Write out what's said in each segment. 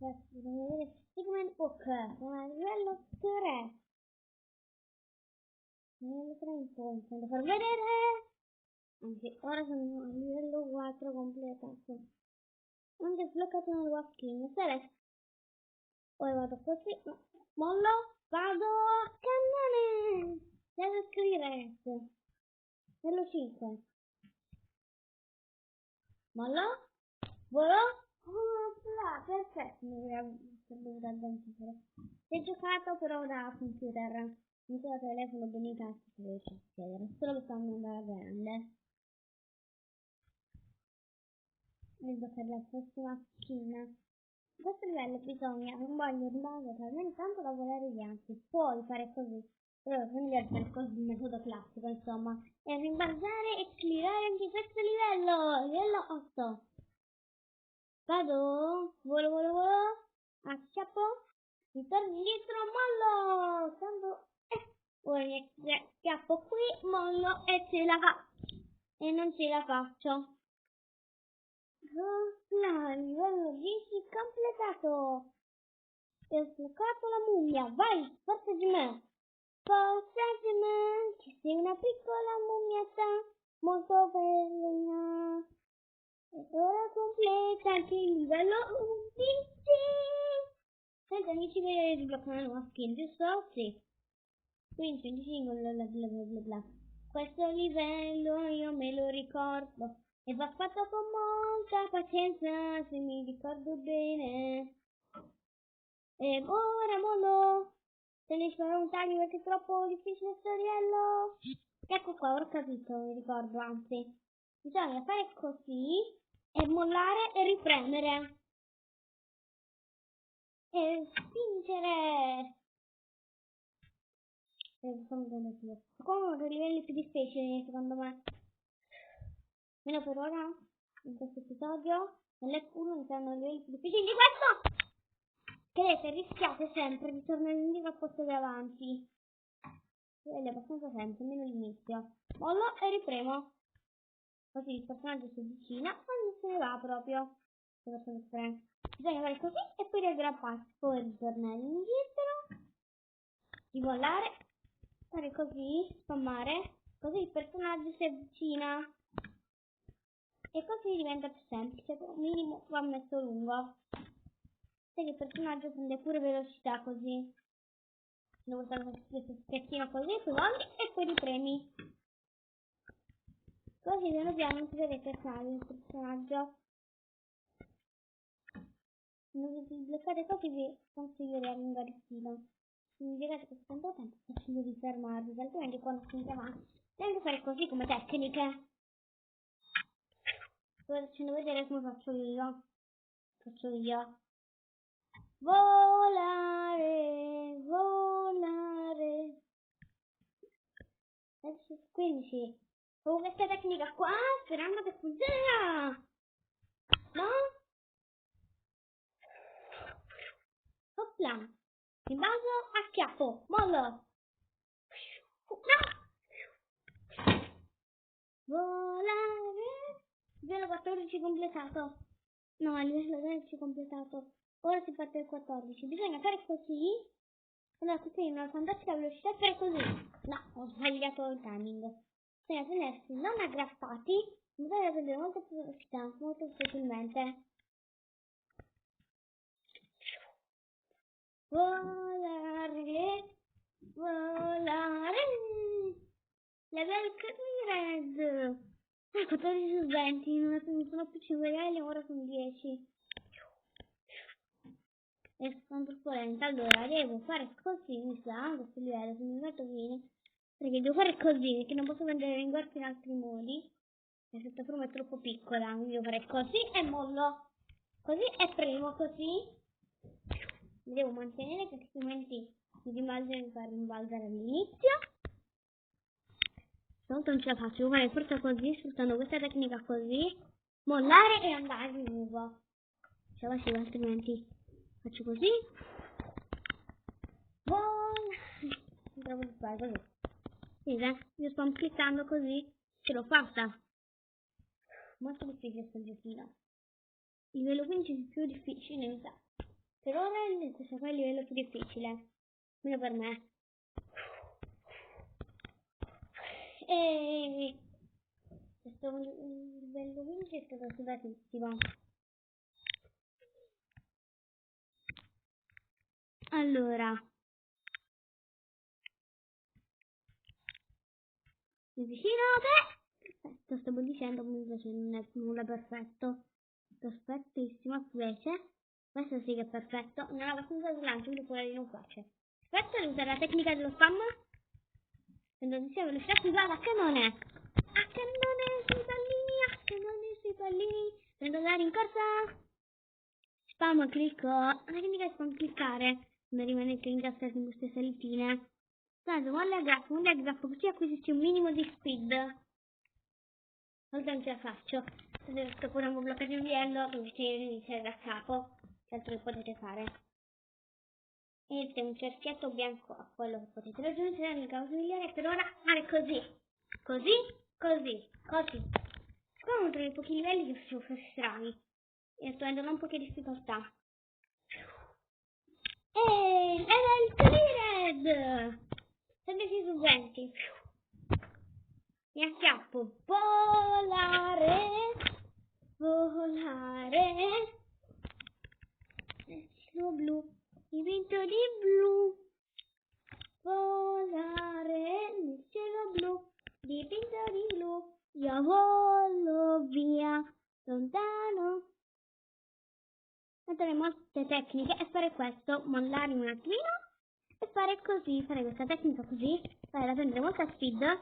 Dobbiamo vedere Sigmund Hook, siamo a livello 3. Livello 3 in poi, devo far vedere. Anzi, ora sono a livello 4 completato. Anche sbloccato una nuova skin. Celeste. Poi vado così. Mollo. Vado a cannone. Devo scrivere. Livello 5. Mollo. Volo. Perfetto. Mi dovuto aggiungere. Si è giocato però da computer. Non so da telefono bene i tasti si riesce a accedere. Solo che sto andando alla grande. Vedo per la prossima skin. In questo livello bisogna, non voglio rimanere talmente tanto da volare gli altri. Puoi fare così. Però bisogna fare così il metodo classico, insomma. E rimbalzare e clearare anche questo livello. Livello 8. Vado. Volo. Acciappo. Ritorno indietro, mollo. Tanto. Ora mi schiaffo qui, mollo e ce la fa. E non ce la faccio. Livello 10 completato. Ho sbloccato la mummia. Vai, forza di me. Forza di me. Ci sei una piccola mummietta molto bella. E ora completa anche il livello 11. Senza amici vedere di sbloccare una nuova skin, giusto? Sì. 15, 25, bla bla. Questo livello io me lo ricordo. E va fatto con molta pazienza, se mi ricordo bene. E ora mollo. Se ne farò un taglio perché è troppo difficile questo livello. Ecco qua, ho capito, mi ricordo, anzi. Bisogna fare così e mollare e ripremere. E spingere. Come dei livelli più difficili, secondo me. Meno per ora, in questo episodio, nell'F1 iniziano i livelli più difficili di questo! Vedete, rischiate sempre di tornare indietro al posto di avanti. Livelli abbastanza semplici, meno l'inizio. Mollo e ripremo. Così il personaggio si avvicina quando se ne va proprio. Bisogna fare così e poi riaggrapparsi. Poi ritornare indietro. Rimollare. Fare così, spammare. Così il personaggio si avvicina. E così diventa più semplice, però minimo va messo lungo. Se il personaggio prende pure velocità così. Devo fare questo specchino così, poi volti e poi ripremi. Così piano piano non si vede il personaggio. Non si bloccate così vi consiglio di allungare il filo. Se mi spiegate questo tanto tempo consiglio di fermarvi, altrimenti quando si avanti. Devo fare così come tecniche. Sto facendo vedere come faccio io. Volare. Adesso 15. Con questa tecnica qua, sperando che funziona. No? Hopla. In baso a schiaffo. Mollo. No. Volare. Livello 14 completato. No, il livello 13 completato. Ora si parte il 14. Bisogna fare così. Allora, così una fantastica velocità per così. No, ho sbagliato il timing. Bisogna tenersi non aggrappati, bisogna prendere molto più velocità, molto facilmente. Volare. Level Red. 14 su 20, non sono più 5 livelli, ora sono 10. E sono troppo lenta, allora devo fare così, mi sa, questo livello, se mi metto bene, perché devo fare così, perché non posso prendere rinforzi in altri modi. La piattaforma è troppo piccola, quindi devo fare così e mollo. Così e premo, così. Mi devo mantenere perché altrimenti mi rimbalzo mi fa rimbalzare all'inizio. Stavolta non ce la faccio, devo fare forza così, sfruttando questa tecnica così, mollare e andare di nuovo. Ce la faccio altrimenti. Faccio così. Non trovo di fare così. Vedete? Io sto cliccando così. Ce l'ho fatta. Molto difficile questo giochino. Il livello 15 è più difficile, mi sa. Per ora questo qua è il livello più difficile, almeno per me. E questo livello 15 è stato sudatissimo. Allora, mi vicino a te. Perfetto, stavo dicendo comunque che non è nulla perfetto. Perfettissimo, invece. Questo sì che è perfetto. Non ha abbastanza slancio, quindi fuori non piace. Aspetta di usare la tecnica dello spam. Quando dicevo velocità qui va a cannone. A cannone sui pallini, a cannone sui pallini. Prendo la rincorsa. Spam, clicco. La tecnica è spam cliccare. Non rimanete incastrati in queste salitine. Tanto, molla a grappo, così acquisisci un minimo di speed. Oltre non ce la faccio. Se devo pure un bloccato il livello, dovete iniziare da capo. Che altro che potete fare. E c'è un cerchietto bianco a quello che potete raggiungere. L'unica cosa migliore per ora fare così. Così, così, così. Qua uno tra i pochi livelli che sono strani. E sto avendo un po' di difficoltà. E era il Cleared! 16 su 20. Mi acchiappo. Volare. Volare. Nel cielo blu. Divento di blu. Volare nel cielo blu. Dipinto di blu. Io volo via. Lontano. Mettere molte tecniche e fare questo. Mollare un attimino. E fare così. Fare questa tecnica così. Fare da prendere molta speed.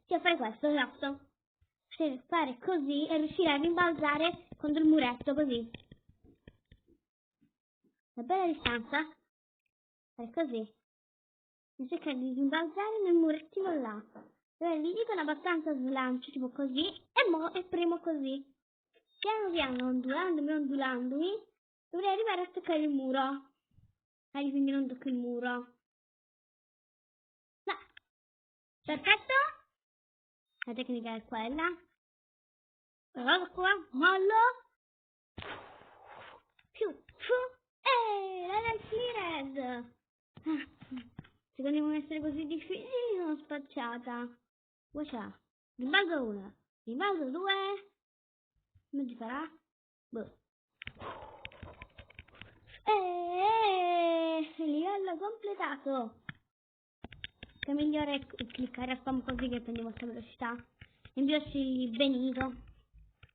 Cioè fare questo, esatto. Cioè fare così e riuscire a rimbalzare contro il muretto, così. Una bella distanza. Fare così. E cercare di rimbalzare nel murettino là. Allora gli dicono abbastanza slancio, tipo così. E premo così. Piano piano, ondulandomi, dovrei arrivare a toccare il muro. Quindi non tocco il muro. No. Perfetto. La tecnica è quella. Vado qua, mollo. Era il Cleared. Se devono essere così difficili sono spacciata. Guarda, rimbalzo 1, rimbalzo 2. Non ci farà? Boh. Livello completato. Che migliore è cliccare a spam così che prendi molta velocità. Invierci benito.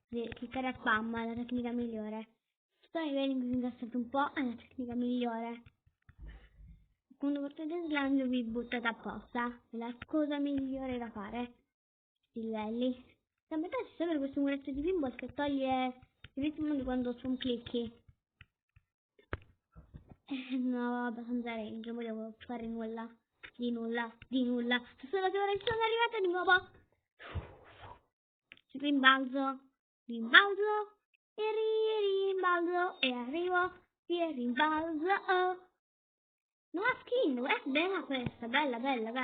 Cliccare a spam è la tecnica migliore. Sto livelli mi ingassato un po', è la tecnica migliore. Quando portate slancio vi buttate apposta. È la cosa migliore da fare. Questi livelli. A metà ci serve questo muretto di pinball che toglie il ritmo di quando sono clicchi. No, abbastanza range, non volevo fare nulla. Di nulla. Solo che ora ci sono arrivata di nuovo. Rimbalzo. E rimbalzo. E arrivo. E rimbalzo. Nuova skin, bella questa, bella.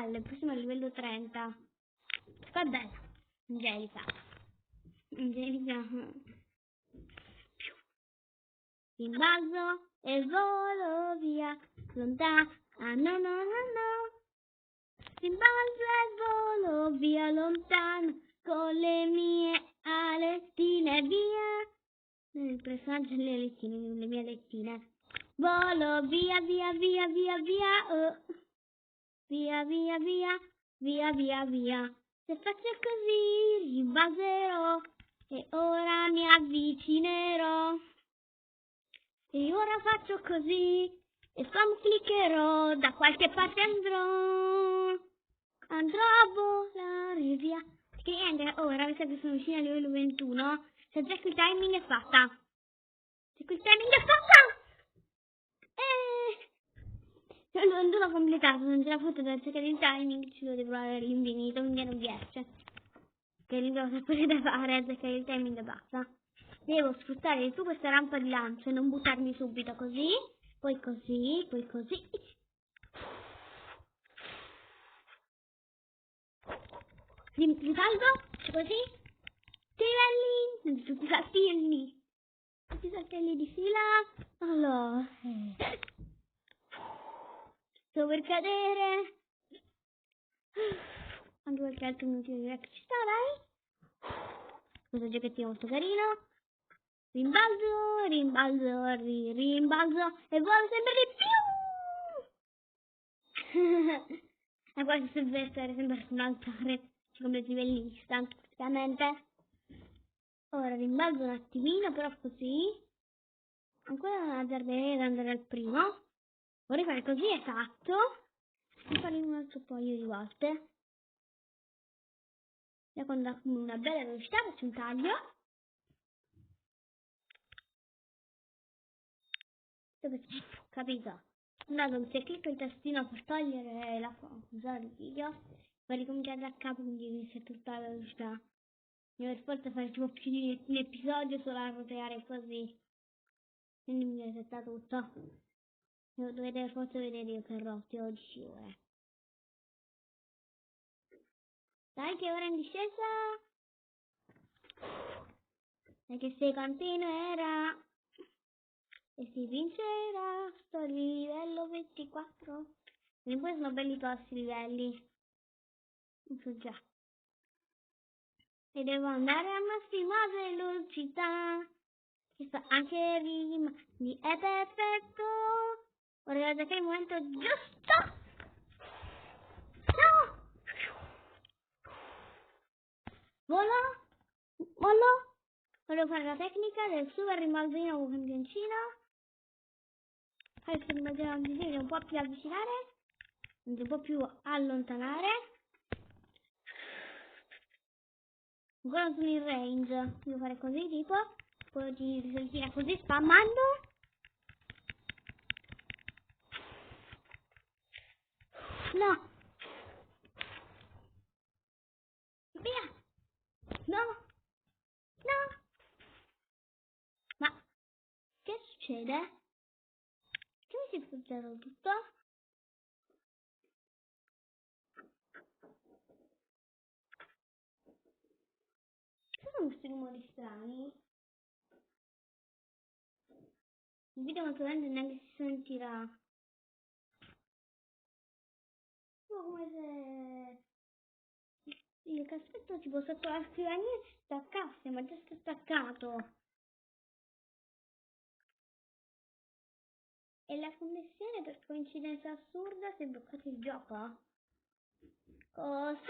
Il prossimo è il livello 30. Qua è bella. Angelica. Rimbalzo e volo via. Lontano. No. Rimbalzo e volo via lontano. Con le mie alettine via. Il personaggio delle alettine, le mie alettine. Volo via. Oh. Via. Se faccio così rimbalzerò e ora mi avvicinerò. E ora faccio così e spam cliccherò, da qualche parte andrò a volare via. Che niente, ora visto che sono vicino al livello 21, se già qui timing è fatta. Non l'ho completato, non ce l'ho fatto da cercare il timing, ci devo provare all'infinito, quindi non riesce. Che l'unica cosa che potete fare è cercare il timing e basta. Devo sfruttare di più questa rampa di lancio e non buttarmi subito così, poi così. Risalgo, così. Livelli, tutti i saltelli di fila. Allora, stavo per cadere. Anche qualche altro motivo di ci sta, dai. Questo giochettino molto carino. Rimbalzo, rimbalzo, rimbalzo e volo sempre di più. E quasi deve essere sempre su un altare. Ci completi livelli istanti praticamente. Ora rimbalzo un attimino, però così. Ancora non azzarderei ad andare al primo. Vorrei fare così, esatto. E fare un altro paio di volte. E quando accumulo una bella velocità faccio un taglio. Capito? Andato, se clicco il tastino per togliere la usare il video, va ricominciare da capo, quindi inizia tutta la velocità. Devo per forza fare tipo più di un episodio solo a roteare così. Quindi mi resetta tutto. Dovete per forza vedere io che roteo 12 ore. Dai che ora in discesa! E che se continuerà e si vincerà, sto al livello 24. E poi sono belli tossi i livelli. Non so già. E devo andare a massima velocità. Che sta anche rima. È perfetto. Ora devo attaccare il momento giusto. No! Volo. Volo. Volevo fare la tecnica del super rimbalzino con campioncino. Fare il rimbalzino bisogna un po' più avvicinare. Un po' più allontanare. Ancora sono in range. Devo fare così tipo. Poi di risaltina così spammando. No. Via. No. No. Ma che succede? Che mi si è spezzato tutto? Che sono questi rumori strani? Il video molto grande neanche si sentirà. Come se il caschetto tipo sotto la scrivania si staccasse, ma già sta staccato. E la connessione per coincidenza assurda si è bloccato il gioco. Cosa?